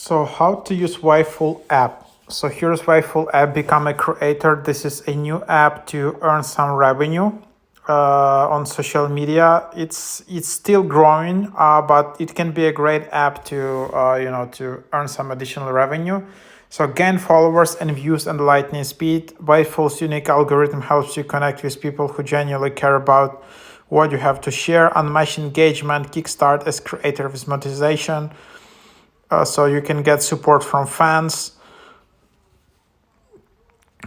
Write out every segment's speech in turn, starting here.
So how to use Waveful App. So here's Waveful App, become a creator. This is a new app to earn some revenue on social media. It's still growing, but it can be a great app to earn some additional revenue. So gain followers and views and lightning speed. Waveful's unique algorithm helps you connect with people who genuinely care about what you have to share. Unmatched engagement, kickstart as creator with monetization. So you can get support from fans.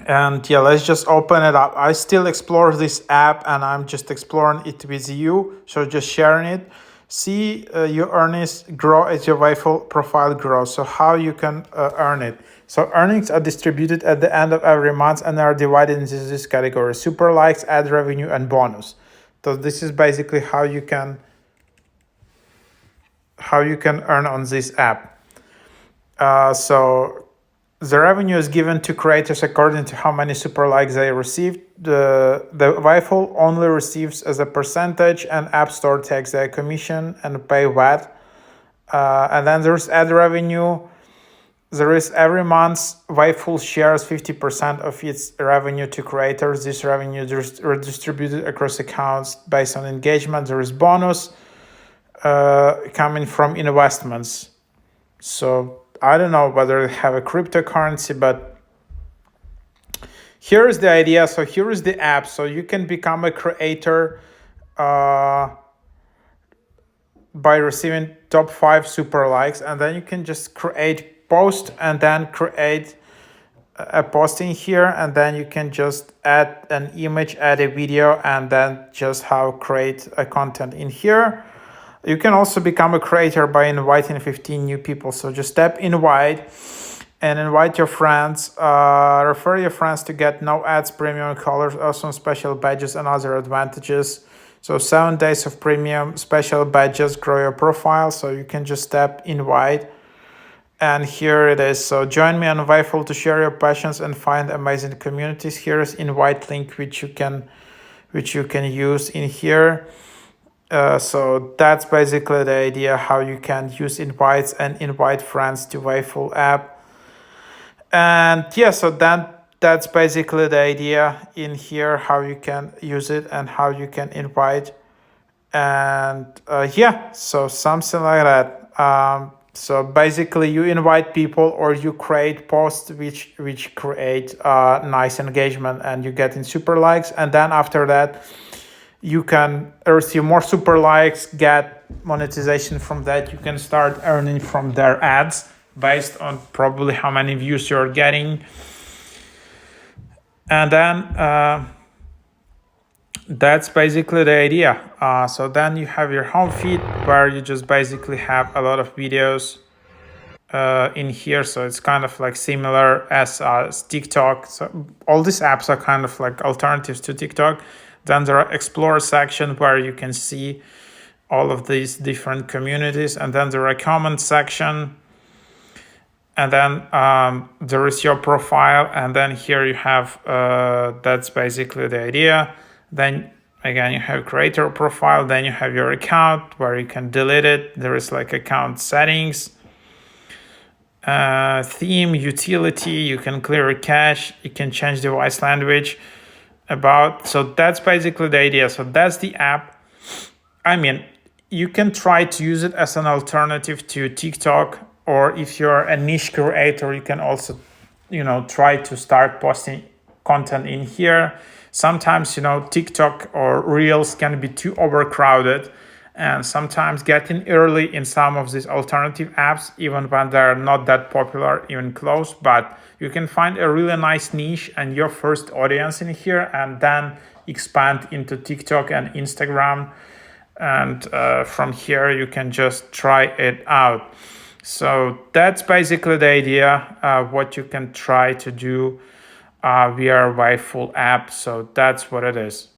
And yeah, let's just open it up. I still explore this app and I'm just exploring it with you. So just sharing it. See your earnings grow as your Waveful profile grows. So how you can earn it. So earnings are distributed at the end of every month and are divided into this category: super likes, ad revenue, and bonus. So this is basically how you can earn on this app. So the revenue is given to creators according to how many super likes they received. The Waveful only receives as a percentage, and App Store takes their commission and pay VAT. And then there's ad revenue. There is every month Waveful shares 50% of its revenue to creators. This revenue is redistributed across accounts based on engagement. There is bonus coming from investments. So I don't know whether they have a cryptocurrency, but here is the idea. So here is the app. So you can become a creator by receiving top 5 super likes, and then you can just create post and then create a posting here, and then you can just add an image, add a video, and then just how create a content in here. You can also become a creator by inviting 15 new people. So just tap invite and invite your friends. Refer your friends to get no ads, premium colors, awesome special badges, and other advantages. So 7 days of premium special badges, grow your profile. So you can just tap invite. And here it is. So join me on Waveful to share your passions and find amazing communities. Here is invite link, which you can use in here. So that's basically the idea, how you can use invites and invite friends to Waveful app. And yeah, so that's basically the idea in here, how you can use it and how you can invite. And yeah, so something like that. So basically you invite people or you create posts which create nice engagement and you get in super likes. And then after that, you can receive more super likes, get monetization from that. You can start earning from their ads based on probably how many views you're getting. And then that's basically the idea. So then you have your home feed where you just basically have a lot of videos in here. So it's kind of like similar as TikTok. So all these apps are kind of like alternatives to TikTok. Then there are explore section where you can see all of these different communities. And then there are comment section. And then there is your profile. And then here you have, that's basically the idea. Then again, you have creator profile. Then you have your account where you can delete it. There is like account settings, theme, utility. You can clear a cache. You can change device language. So that's basically the idea. So that's the app. I mean, you can try to use it as an alternative to TikTok, or if you're a niche creator, you can also, try to start posting content in here. Sometimes, TikTok or Reels can be too overcrowded, and sometimes getting early in some of these alternative apps, even when they're not that popular, even close, but you can find a really nice niche and your first audience in here, and then expand into TikTok and Instagram. And from here, you can just try it out. So that's basically the idea, what you can try to do via Waveful app. So that's what it is.